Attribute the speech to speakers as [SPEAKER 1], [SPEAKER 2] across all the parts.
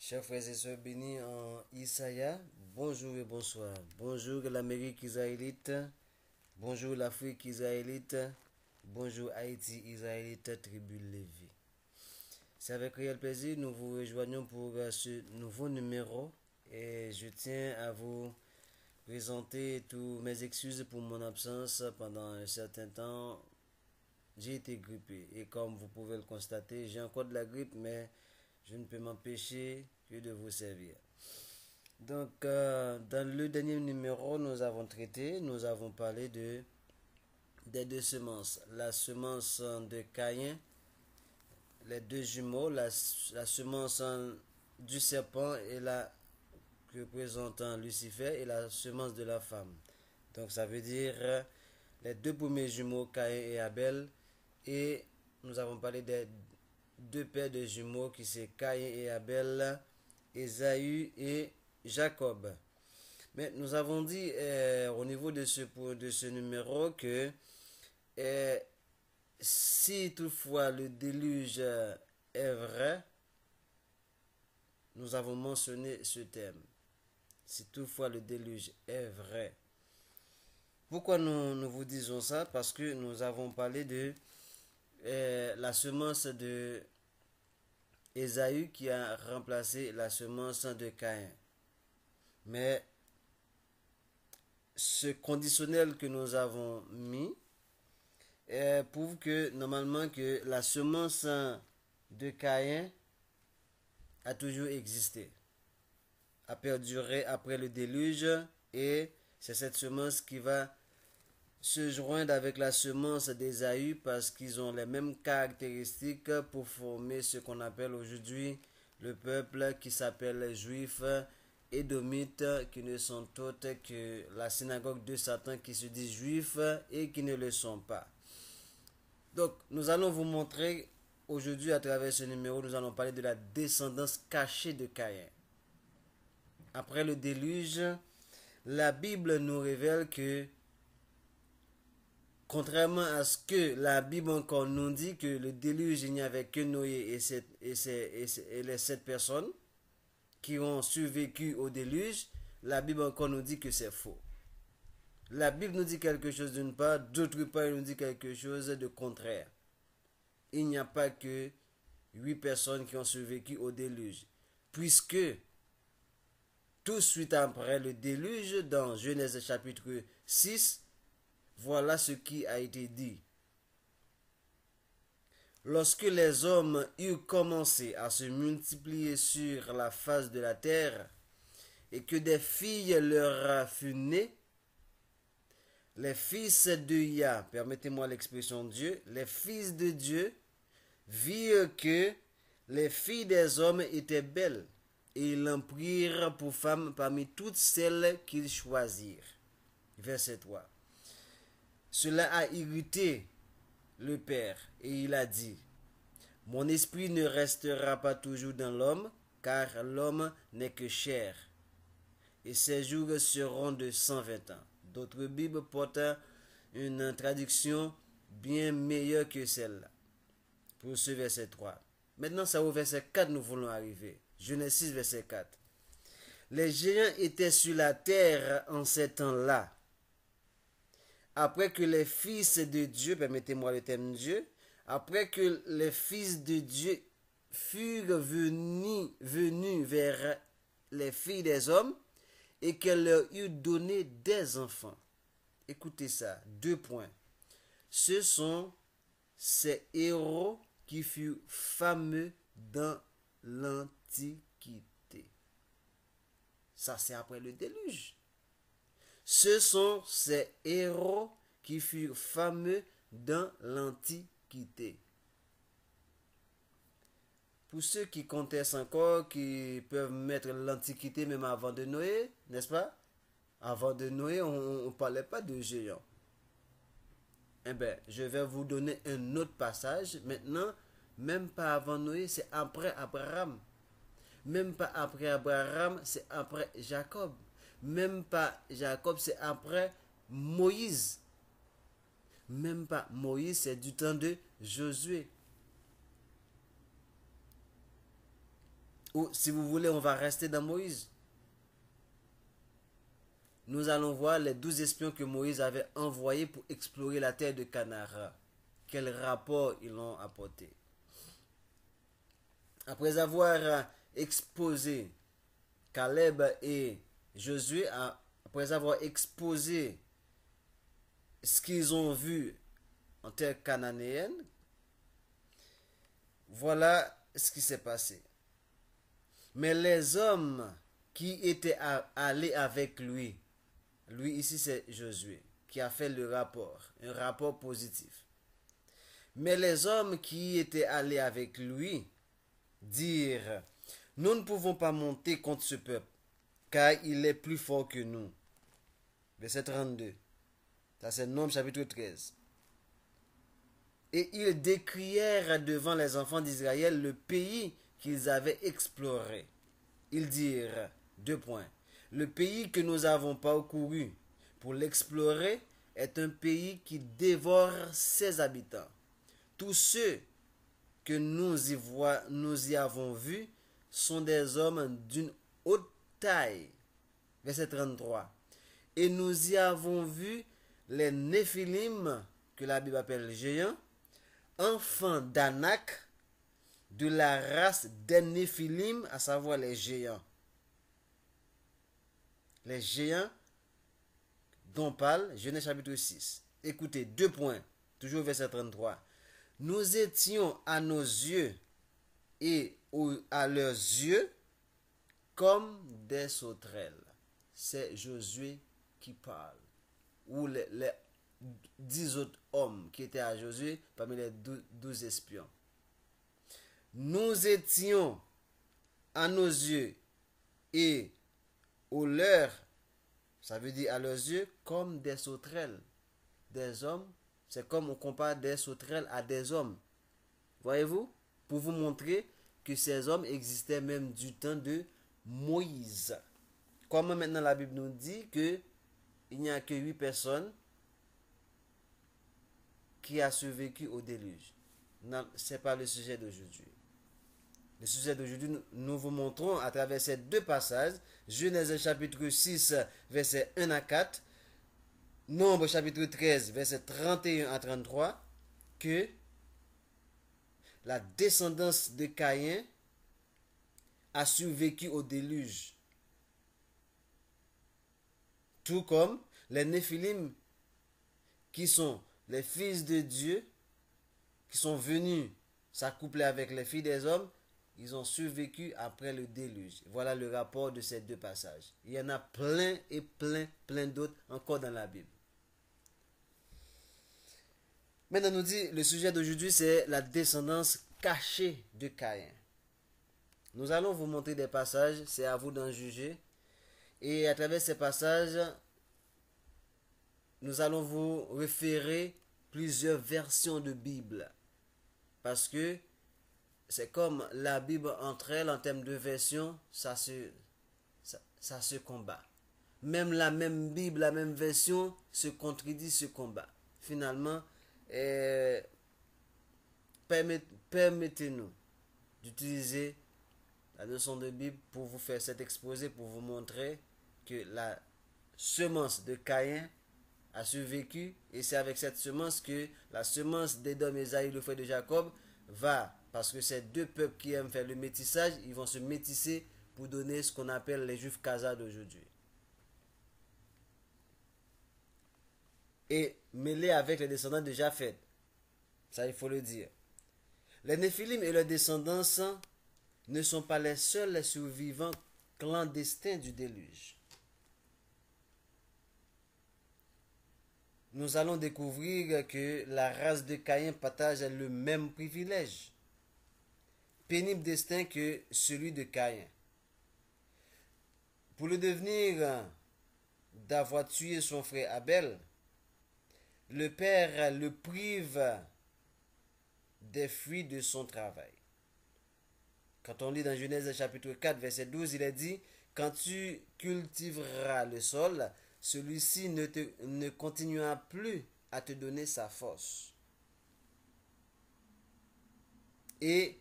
[SPEAKER 1] Chers frères et sœurs bénis en Isaïa, bonjour et bonsoir. Bonjour l'Amérique israélite, bonjour l'Afrique israélite, bonjour Haïti israélite, tribu Lévi. C'est avec réel plaisir nous vous rejoignons pour ce nouveau numéro et je tiens à vous présenter tous mes excuses pour mon absence pendant un certain temps. J'ai été grippé et comme vous pouvez le constater, j'ai encore de la grippe mais je ne peux m'empêcher que de vous servir. Donc, dans le dernier numéro, nous avons parlé des deux semences. La semence de Caïn, les deux jumeaux, la semence du serpent et la que représentant Lucifer et la semence de la femme. Donc, ça veut dire les deux premiers jumeaux, Caïn et Abel. Et nous avons parlé des deux paires de jumeaux qui sont Caïn et Abel, Ésaü et Jacob. Mais nous avons dit au niveau de ce numéro que si toutefois le déluge est vrai, nous avons mentionné ce thème. Si toutefois le déluge est vrai. Pourquoi nous vous disons ça? Parce que nous avons parlé de la semence de Ésaü qui a remplacé la semence de Caïn. Mais ce conditionnel que nous avons mis prouve que normalement que la semence de Caïn a toujours existé, a perduré après le déluge et c'est cette semence qui va se joindre avec la semence d'Ésaü parce qu'ils ont les mêmes caractéristiques pour former ce qu'on appelle aujourd'hui le peuple qui s'appelle juif édomites qui ne sont autres que la synagogue de Satan qui se dit juifs et qui ne le sont pas. Donc nous allons vous montrer aujourd'hui à travers ce numéro, nous allons parler de la descendance cachée de Caïn. Après le déluge, la Bible nous révèle que contrairement à ce que la Bible encore nous dit que le déluge, il n'y avait que Noé et les 7 personnes qui ont survécu au déluge, la Bible encore nous dit que c'est faux. La Bible nous dit quelque chose d'une part, d'autre part, elle nous dit quelque chose de contraire. Il n'y a pas que 8 personnes qui ont survécu au déluge. Puisque, tout de suite après le déluge, dans Genèse chapitre 6, voilà ce qui a été dit. Lorsque les hommes eurent commencé à se multiplier sur la face de la terre et que des filles leur furent nées, les fils de Yah, permettez-moi l'expression de Dieu, les fils de Dieu virent que les filles des hommes étaient belles et ils l'en prirent pour femme parmi toutes celles qu'ils choisirent. Verset 3. Cela a irrité le Père, et il a dit, mon esprit ne restera pas toujours dans l'homme, car l'homme n'est que chair, et ses jours seront de 120 ans. D'autres Bibles portent une traduction bien meilleure que celle-là, pour ce verset 3. Maintenant, c'est au verset 4 nous voulons arriver. Genèse 6, verset 4. Les géants étaient sur la terre en ces temps-là. Après que les fils de Dieu, permettez-moi le terme Dieu, après que les fils de Dieu furent venus vers les filles des hommes et qu'elle leur eut donné des enfants. Écoutez ça, 2 points. Ce sont ces héros qui furent fameux dans l'Antiquité. Ça, c'est après le déluge. Ce sont ces héros qui furent fameux dans l'Antiquité. Pour ceux qui contestent encore, qui peuvent mettre l'Antiquité même avant de Noé, n'est-ce pas? Avant de Noé, on ne parlait pas de géants. Eh bien, je vais vous donner un autre passage. Maintenant, même pas avant Noé, c'est après Abraham. Même pas après Abraham, c'est après Jacob. Même pas Jacob, c'est après Moïse. Même pas Moïse, c'est du temps de Josué. Ou si vous voulez, on va rester dans Moïse. Nous allons voir les 12 espions que Moïse avait envoyés pour explorer la terre de Canaan. Quel rapport ils ont apporté. Après avoir exposé Caleb et Josué, après avoir exposé ce qu'ils ont vu en terre cananéenne, voilà ce qui s'est passé. Mais les hommes qui étaient allés avec lui ici c'est Josué, qui a fait le rapport, un rapport positif. Mais les hommes qui étaient allés avec lui dirent, nous ne pouvons pas monter contre ce peuple, car il est plus fort que nous. Verset 32. Ça c'est Nombres chapitre 13. Et ils décrièrent devant les enfants d'Israël le pays qu'ils avaient exploré. Ils dirent, 2 points, le pays que nous avons parcouru pour l'explorer est un pays qui dévore ses habitants. Tous ceux que nous y avons vus sont des hommes d'une haute taille. Verset 33. Et nous y avons vu les Néphilim, que la Bible appelle géants, enfants d'Anak, de la race des Néphilim, à savoir les géants. Les géants dont parle Genèse chapitre 6. Écoutez, 2 points, toujours verset 33. Nous étions à nos yeux et à leurs yeux comme des sauterelles. C'est Josué qui parle. Ou les 10 autres hommes qui étaient à Josué parmi les 12 espions. Nous étions à nos yeux et aux leurs, ça veut dire à leurs yeux, comme des sauterelles. Des hommes, c'est comme on compare des sauterelles à des hommes. Voyez-vous? Pour vous montrer que ces hommes existaient même du temps de Moïse. Comme maintenant la Bible nous dit que il n'y a que 8 personnes qui ont survécu au déluge. Ce n'est pas le sujet d'aujourd'hui. Le sujet d'aujourd'hui, nous vous montrons à travers ces 2 passages, Genèse chapitre 6, versets 1 à 4, Nombre chapitre 13, versets 31 à 33, que la descendance de Caïn a survécu au déluge. Tout comme les Néphilim, qui sont les fils de Dieu, qui sont venus s'accoupler avec les filles des hommes, ils ont survécu après le déluge. Voilà le rapport de ces 2 passages. Il y en a plein et plein d'autres encore dans la Bible. Maintenant, nous dit, le sujet d'aujourd'hui, c'est la descendance cachée de Caïn. Nous allons vous montrer des passages, c'est à vous d'en juger. Et à travers ces passages, nous allons vous référer plusieurs versions de Bible. Parce que c'est comme la Bible entre elles, en termes de version, ça se combat. Même la même Bible, la même version, se contredit, se combat. Finalement, permettez-nous d'utiliser la notion de Bible pour vous faire cet exposé, pour vous montrer que la semence de Caïn a survécu, et c'est avec cette semence que la semence d'Édom, Ésaïe, le frère de Jacob, va, parce que ces 2 peuples qui aiment faire le métissage, ils vont se métisser pour donner ce qu'on appelle les Juifs Khazars d'aujourd'hui. Et mêlés avec les descendants de Japheth. Ça, il faut le dire. Les Néphilim et leurs descendants ne sont pas les seuls survivants clandestins du déluge. Nous allons découvrir que la race de Caïn partage le même privilège, pénible destin que celui de Caïn. Pour le devenir d'avoir tué son frère Abel, le père le prive des fruits de son travail. Quand on lit dans Genèse chapitre 4, verset 12, il est dit, quand tu cultiveras le sol, celui-ci ne continuera plus à te donner sa force. Et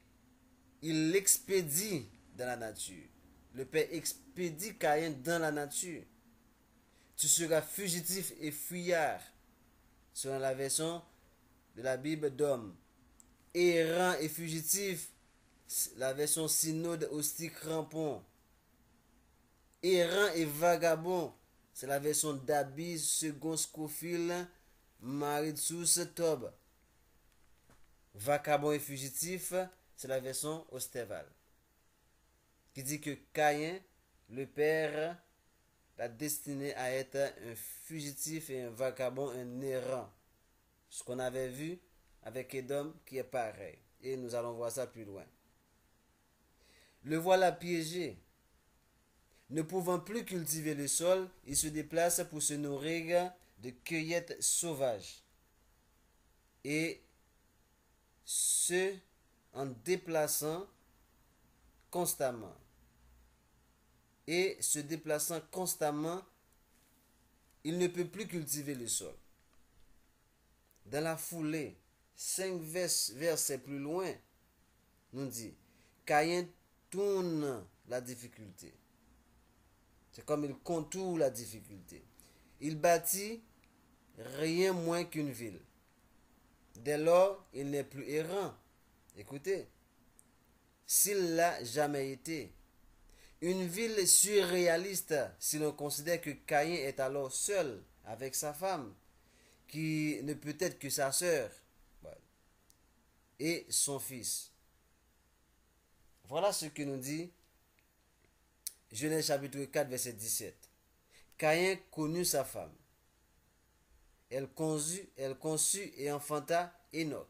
[SPEAKER 1] il l'expédie dans la nature. Le Père expédie Caïn dans la nature. Tu seras fugitif et fuyard, selon la version de la Bible d'Homme. Errant et fugitif, la version synode hostie crampon. Errant et vagabond, c'est la version d'Abyss, second Scofield, Maritsus, Tob. Vagabond et fugitif, c'est la version Osterval, qui dit que Caïn, le père, l'a destiné à être un fugitif et un vagabond, un errant. Ce qu'on avait vu avec Édom qui est pareil. Et nous allons voir ça plus loin. Le voilà piégé. Ne pouvant plus cultiver le sol, il se déplace pour se nourrir de cueillettes sauvages. Et ce, en déplaçant constamment. Et se déplaçant constamment, il ne peut plus cultiver le sol. Dans la foulée, 5 versets plus loin, nous dit, Caïn tourne la difficulté. C'est comme il contourne la difficulté. Il bâtit rien moins qu'une ville. Dès lors, il n'est plus errant. Écoutez, s'il l'a jamais été. Une ville surréaliste si l'on considère que Caïn est alors seul avec sa femme, qui ne peut être que sa sœur, et son fils. Voilà ce que nous dit Genèse chapitre 4, verset 17. Caïn connut sa femme. Elle conçut et enfanta Enoch.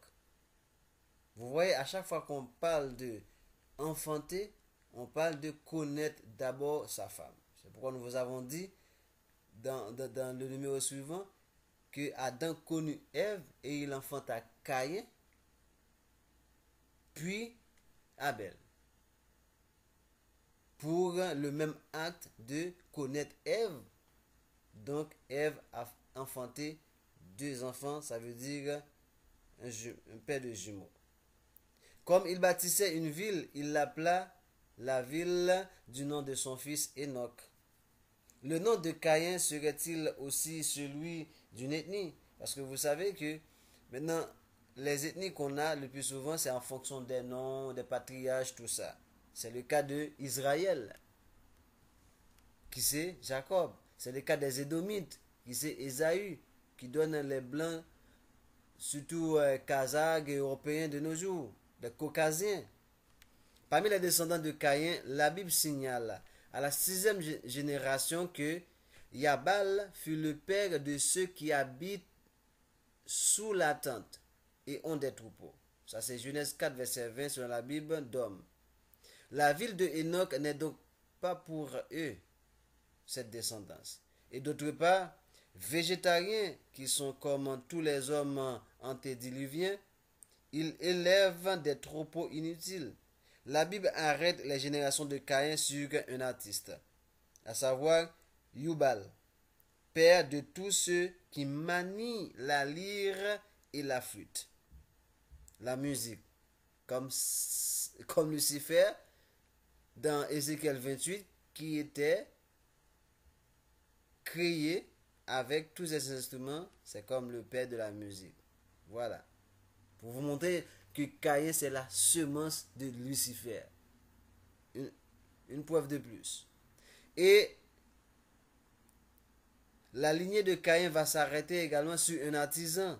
[SPEAKER 1] Vous voyez, à chaque fois qu'on parle de enfanter, on parle de connaître d'abord sa femme. C'est pourquoi nous vous avons dit dans le numéro suivant que Adam connut Ève et il enfanta Caïn, puis Abel. Pour le même acte de connaître Ève, donc Ève a enfanté 2 enfants, ça veut dire un père de jumeaux. Comme il bâtissait une ville, il l'appela la ville du nom de son fils Enoch. Le nom de Caïn serait-il aussi celui d'une ethnie? Parce que vous savez que maintenant, les ethnies qu'on a le plus souvent, c'est en fonction des noms, des patriarches, tout ça. C'est le cas de Israël, qui c'est Jacob. C'est le cas des Édomites, qui c'est Ésaü, qui donne les blancs, surtout Kazakhs et Européens de nos jours, les Caucasiens. Parmi les descendants de Caïn, la Bible signale à la 6e génération que Yabal fut le père de ceux qui habitent sous la tente et ont des troupeaux. Ça c'est Genèse 4, verset 20 sur la Bible d'Homme. La ville de Enoch n'est donc pas pour eux cette descendance. Et d'autre part, végétariens qui sont comme tous les hommes antédiluviens, ils élèvent des troupeaux inutiles. La Bible arrête les générations de Caïn sur un artiste, à savoir Yubal, père de tous ceux qui manient la lyre et la flûte, la musique, comme Lucifer dans Ézéchiel 28, qui était créé avec tous ces instruments, c'est comme le père de la musique. Voilà. Pour vous montrer que Caïn, c'est la semence de Lucifer. Une preuve de plus. Et la lignée de Caïn va s'arrêter également sur un artisan.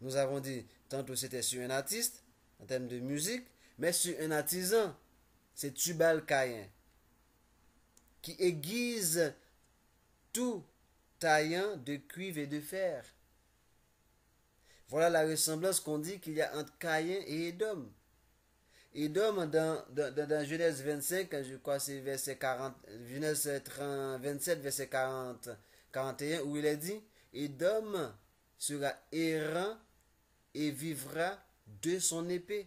[SPEAKER 1] Nous avons dit, tantôt c'était sur un artiste, en termes de musique, mais sur un artisan, c'est Tubal-Caïn, qui aiguise tout taillant de cuivre et de fer. Voilà la ressemblance qu'on dit qu'il y a entre Caïn et Édom. Édom, dans Genèse 25, je crois que c'est verset 40, Genèse 27, verset 41, où il est dit, Édom sera errant et vivra de son épée.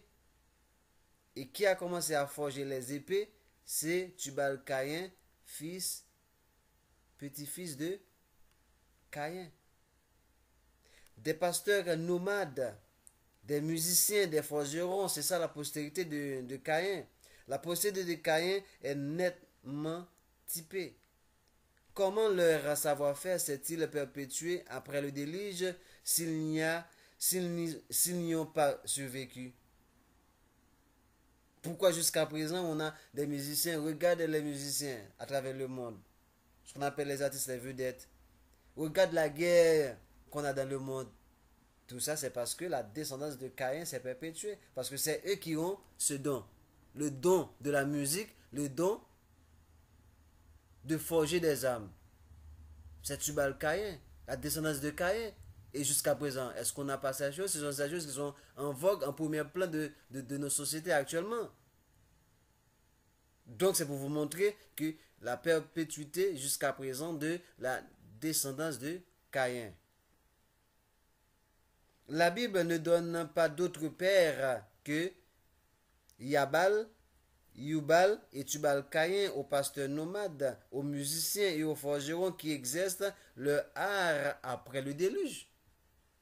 [SPEAKER 1] Et qui a commencé à forger les épées? C'est Tubal-Caïn, petit-fils de Caïn. Des pasteurs nomades des musiciens, des forgerons. C'est ça la postérité de Caïn. La postérité de Caïn est nettement typée. Comment leur savoir-faire s'est-il perpétué après le déluge s'ils n'y ont pas survécu? Pourquoi jusqu'à présent on a des musiciens? Regarde les musiciens à travers le monde. Ce qu'on appelle les artistes, les vedettes. Regarde la guerre qu'on a dans le monde. Tout ça, c'est parce que la descendance de Caïn s'est perpétuée. Parce que c'est eux qui ont ce don. Le don de la musique, le don de forger des âmes. C'est Tubal Caïn, la descendance de Caïn. Et jusqu'à présent, est-ce qu'on n'a pas ces choses? Ce sont ces choses qui sont en vogue, en premier plan de nos sociétés actuellement. Donc c'est pour vous montrer que la perpétuité jusqu'à présent de la descendance de Caïn. La Bible ne donne pas d'autre père que Yabal, Yubal et Tubal Caïn aux pasteurs nomades, aux musiciens et aux forgerons qui exercent leur art après le déluge.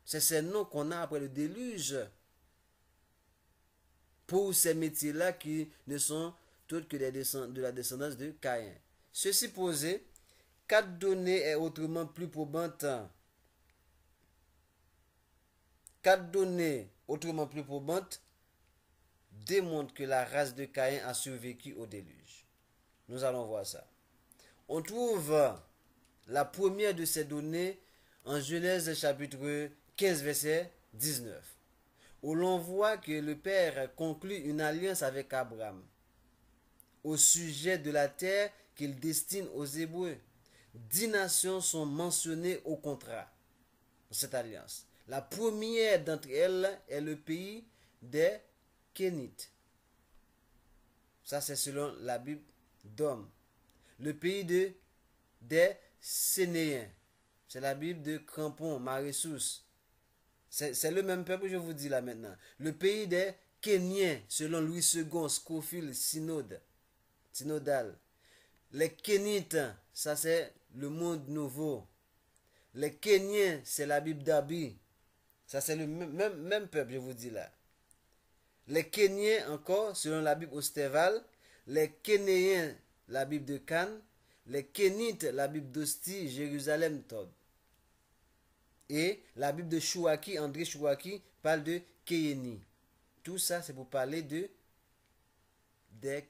[SPEAKER 1] C'est ces noms qu'on a après le déluge pour ces métiers-là qui ne sont autres que de la descendance de Caïn. Ceci posé, quatre données est autrement plus probante. Quatre données autrement plus probantes démontrent que la race de Caïn a survécu au déluge. Nous allons voir ça. On trouve la première de ces données en Genèse chapitre 15 verset 19, où l'on voit que le Père conclut une alliance avec Abraham au sujet de la terre qu'il destine aux Hébreux. 10 nations sont mentionnées au contrat de cette alliance. La première d'entre elles est le pays des Kénites. Ça, c'est selon la Bible d'Homme. Le pays des Sénéens. C'est la Bible de Crampon, Marie-Sous. C'est le même peuple que je vous dis là maintenant. Le pays des Kéniens, selon Louis II, Scofield, Synodal. Les Kénites, ça c'est le monde nouveau. Les Kéniens, c'est la Bible d'Abi. Ça c'est le même peuple, je vous dis là. Les Kéniens encore, selon la Bible Ostéval. Les Kénéens, la Bible de Cannes. Les Kénites, la Bible d'Ostie, Jérusalem, Todd. Et la Bible de Chouaki, André Chouaki, parle de Kéyeni. Tout ça, c'est pour parler des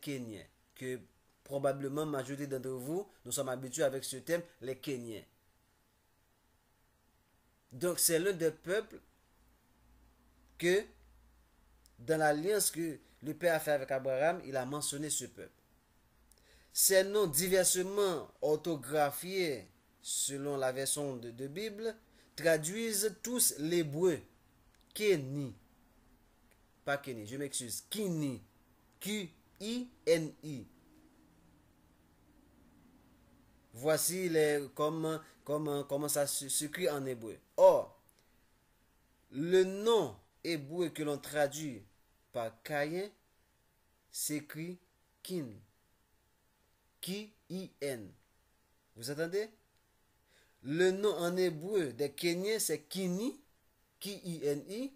[SPEAKER 1] Kéniens. Que probablement, la majorité d'entre vous, nous sommes habitués avec ce thème, les Kéniens. Donc, c'est l'un des peuples que, dans l'alliance que le Père a fait avec Abraham, il a mentionné ce peuple. Ces noms diversement orthographiés, selon la version de Bible, traduisent tous l'hébreu. Kéni. Pas Kéni, je m'excuse. Kini. Q-I-N-I. Voici comment ça s'écrit en hébreu. Or, le nom hébreu que l'on traduit par Caïn s'écrit Kin. K-I-N. Vous entendez? Le nom en hébreu des Kéniens, c'est Kini, K-I-N-I.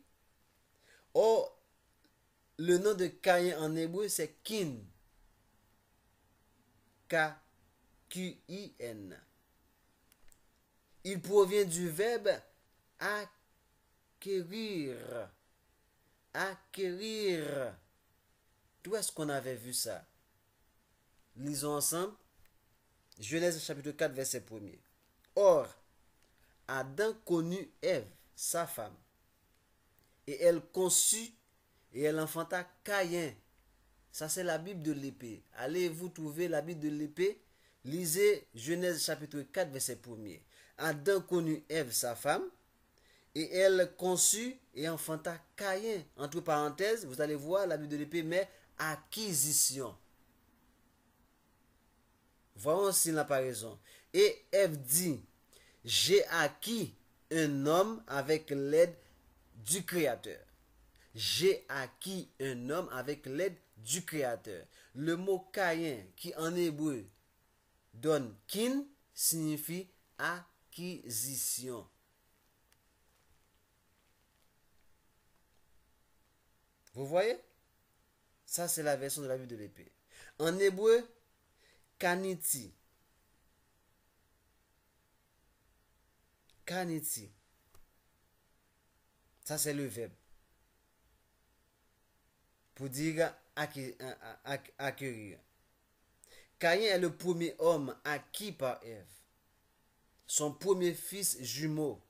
[SPEAKER 1] Or, le nom de Caïn en hébreu, c'est Kin, K-Q-I-N. Il provient du verbe acquérir. Acquérir. D'où est-ce qu'on avait vu ça? Lisons ensemble. Genèse chapitre 4, verset 1er. Or, Adam connut Ève, sa femme, et elle conçut et elle enfanta Caïn. Ça, c'est la Bible de l'épée. Allez-vous trouver la Bible de l'épée? Lisez Genèse chapitre 4, verset 1er. Adam connut Ève, sa femme, et elle conçut et enfanta Caïn. Entre parenthèses, vous allez voir la Bible de l'épée, mais acquisition. Voyons s'il n'a pas raison. Et Ève dit, j'ai acquis un homme avec l'aide du Créateur. J'ai acquis un homme avec l'aide du Créateur. Le mot Caïn, qui en hébreu donne kin, signifie acquisition. Vous voyez? Ça, c'est la version de la Bible de l'épée. En hébreu, kaniti. Kaniti. Ça, c'est le verbe. Pour dire acquérir. Caïn est le premier homme acquis par Ève. Son premier fils jumeau.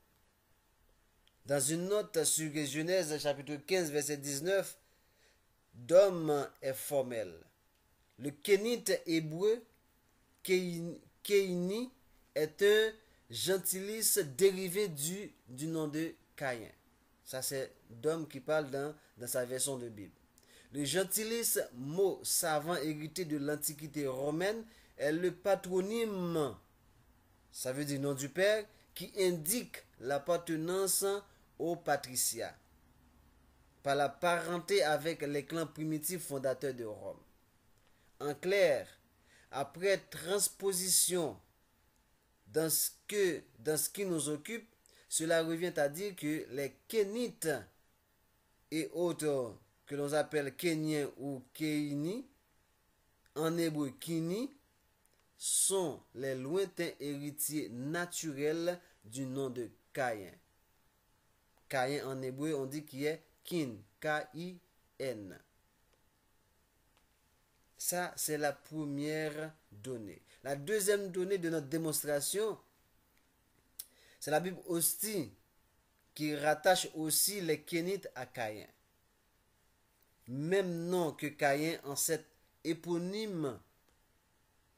[SPEAKER 1] Dans une note sur Genèse chapitre 15 verset 19, d'homme est formel. Le kénite hébreu Kéini est un gentilice dérivé du nom de Caïn. Ça c'est d'homme qui parle dans sa version de Bible. Le gentilice, mot savant hérité de l'Antiquité romaine, est le patronyme, ça veut dire nom du père, qui indique l'appartenance au patriciat, par la parenté avec les clans primitifs fondateurs de Rome. En clair, après transposition dans ce qui nous occupe, cela revient à dire que les Kénites et autres que l'on appelle Kéniens ou Kéini, en hébreu Kini, sont les lointains héritiers naturels du nom de Caïn. Caïn en hébreu, on dit qu'il est Kin, K-I-N. Ça, c'est la première donnée. La deuxième donnée de notre démonstration, c'est la Bible Hostie qui rattache aussi les Kénites à Caïn. Même nom que Caïn, ancêtre éponyme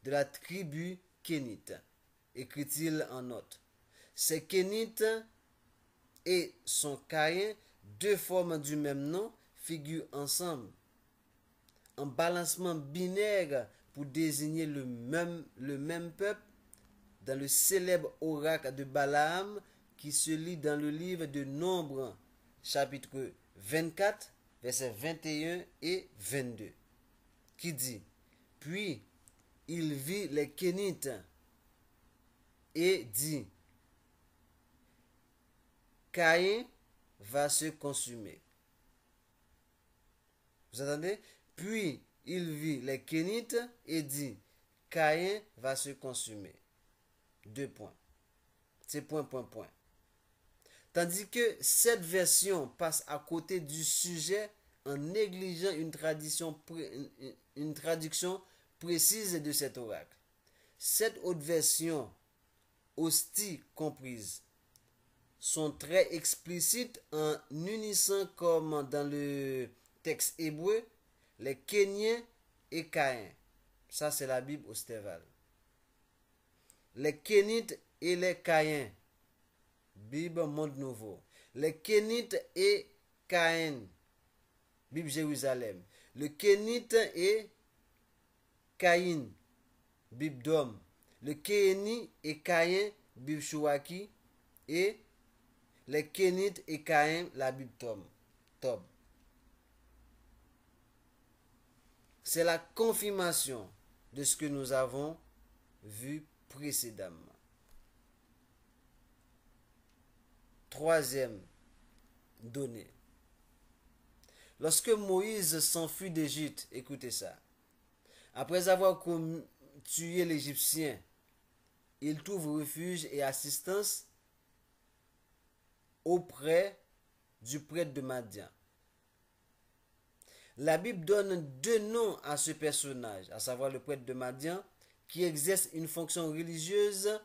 [SPEAKER 1] de la tribu Kénite, écrit-il en note. Ces Kénites et son Caïn, deux formes du même nom, figurent ensemble en balancement binaire pour désigner le même peuple dans le célèbre oracle de Balaam qui se lit dans le livre de Nombres, chapitre 24, versets 21 et 22, qui dit: Puis il vit les Kénites et dit: Caïn va se consumer. Vous entendez? Puis il vit les Kénites et dit: Caïn va se consumer. Deux points. C'est point. Tandis que cette version passe à côté du sujet en négligeant une traduction précise de cet oracle. Cette autre version, Hostie comprise, sont très explicites en unissant comme dans le texte hébreu les Kéniens et Caïn. Ça c'est la Bible Ostéval. Les Kénites et les Caïns. Bible Monde Nouveau. Les Kénites et Caïn. Bible Jérusalem. Le Kénite et Caïn. Bible Dôme. Le Kéni et Caïn. Bible Chouaki. Et les Kénites et Caïn, la Bible Tob. C'est la confirmation de ce que nous avons vu précédemment. Troisième donnée. Lorsque Moïse s'enfuit d'Égypte, écoutez ça. Après avoir tué l'Égyptien, il trouve refuge et assistance auprès du prêtre de Madian. La Bible donne deux noms à ce personnage, à savoir le prêtre de Madian, qui exerce une fonction religieuse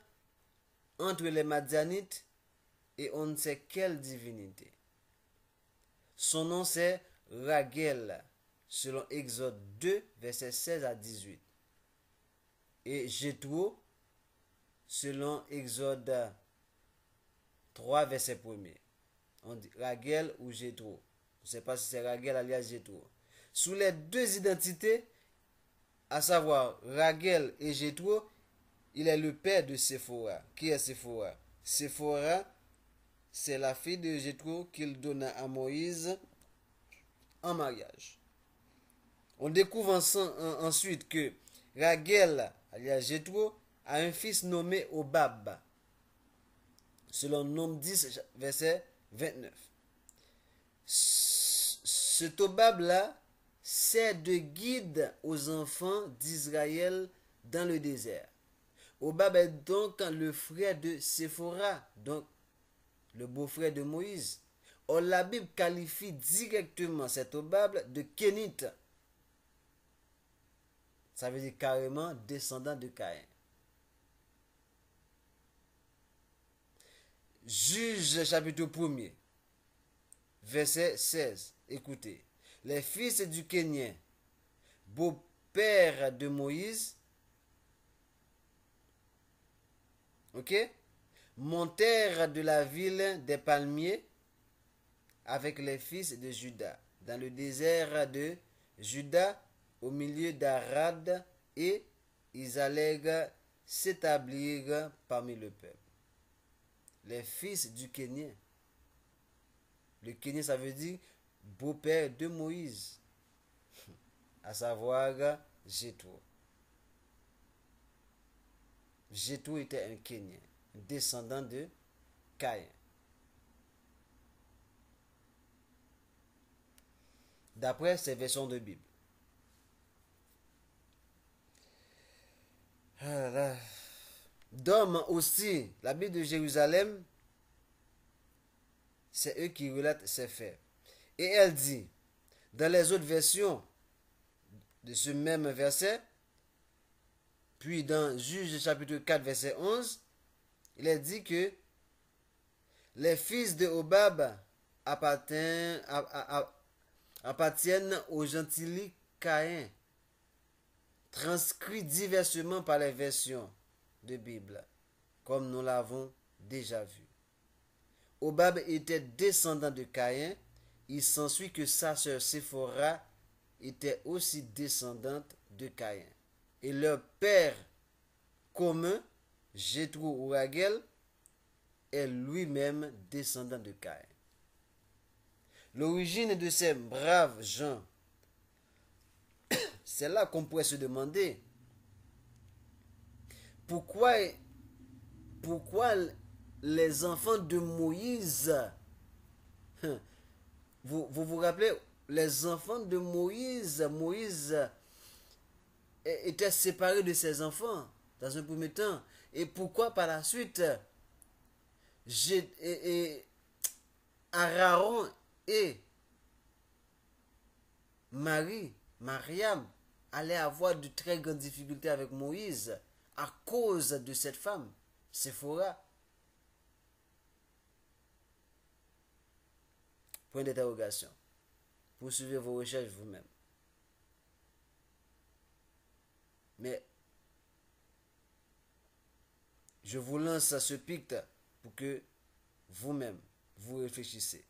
[SPEAKER 1] entre les Madianites et on ne sait quelle divinité. Son nom c'est Raguel, selon Exode 2, versets 16 à 18. Et Jéthro, selon Exode 3, verset 1. On dit Raguel ou Jéthro. On ne sait pas si c'est Raguel alias Jéthro. Sous les deux identités, à savoir Raguel et Jéthro, il est le père de Séphora. Qui est Séphora? Séphora, c'est la fille de Jéthro qu'il donna à Moïse en mariage. On découvre ensuite que Raguel, alias Jéthro, a un fils nommé Obab, selon Nombre 10, verset 29. Ce Tobab-là sert de guide aux enfants d'Israël dans le désert. Hobab est donc le frère de Séphora, donc le beau-frère de Moïse. Or, la Bible qualifie directement cet Hobab de Kénite. Ça veut dire carrément descendant de Caïn. Juge chapitre 1er, verset 16. Écoutez. Les fils du Kénien, beau-père de Moïse, ok, montèrent de la ville des palmiers avec les fils de Juda, dans le désert de Juda, au milieu d'Arad, et ils allèrent s'établir parmi le peuple. Les fils du Kénien. Le Kénien, ça veut dire beau-père de Moïse, à savoir Jéthro. Jéthro était un Kénien, descendant de Caïn. D'après ces versions de Bible. D'hommes aussi, la Bible de Jérusalem, c'est eux qui relatent ces faits. Et elle dit, dans les autres versions de ce même verset, puis dans Juge chapitre 4, verset 11, il est dit que les fils de Hobab appartiennent au gentilly Caïn, transcrit diversement par les versions de Bible, comme nous l'avons déjà vu. Hobab était descendant de Caïn. Il s'ensuit que sa sœur Séphora était aussi descendante de Caïn. Et leur père commun, Jéthro ou Ragel, est lui-même descendant de Caïn. L'origine de ces braves gens, c'est là qu'on pourrait se demander pourquoi les enfants de Moïse, vous rappelez, les enfants de Moïse était séparé de ses enfants dans un premier temps. Et pourquoi par la suite Aaron et Mariam allaient avoir de très grandes difficultés avec Moïse à cause de cette femme, Séphora? Point d'interrogation. Poursuivez vos recherches vous-même. Mais je vous lance ce pic pour que vous-même, vous réfléchissez.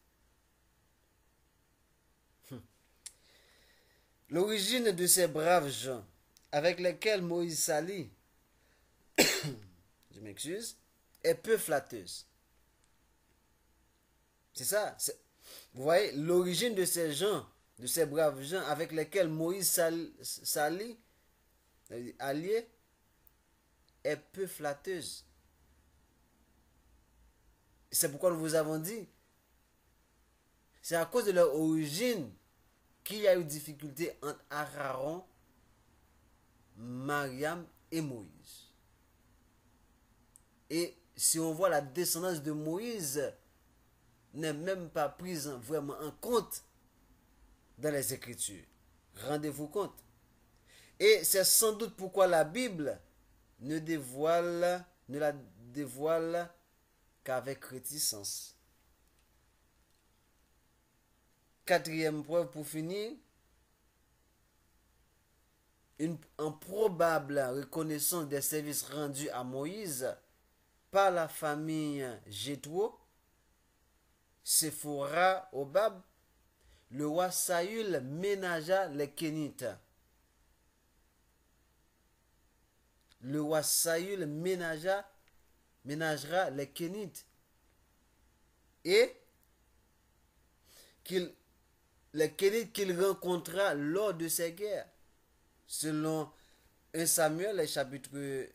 [SPEAKER 1] L'origine de ces braves gens avec lesquels Moïse s'allie, je m'excuse, est peu flatteuse. C'est ça. Vous voyez, l'origine de ces gens, de ces braves gens avec lesquels Moïse s'allie, allié, est peu flatteuse. C'est pourquoi nous vous avons dit, c'est à cause de leur origine qu'il y a eu difficulté entre Aaron, Mariam et Moïse. Et si on voit la descendance de Moïse n'est même pas prise vraiment en compte dans les Écritures. Rendez-vous compte. Et c'est sans doute pourquoi la Bible ne la dévoile qu'avec réticence. Quatrième preuve pour finir, une improbable reconnaissance des services rendus à Moïse par la famille Jéthro, Séphora, Hobab. Le roi Saül ménagea les Kénites. Le roi Saül ménagera les Kénites. Et les Kénites qu'il rencontra lors de ces guerres. Selon 1 Samuel, chapitre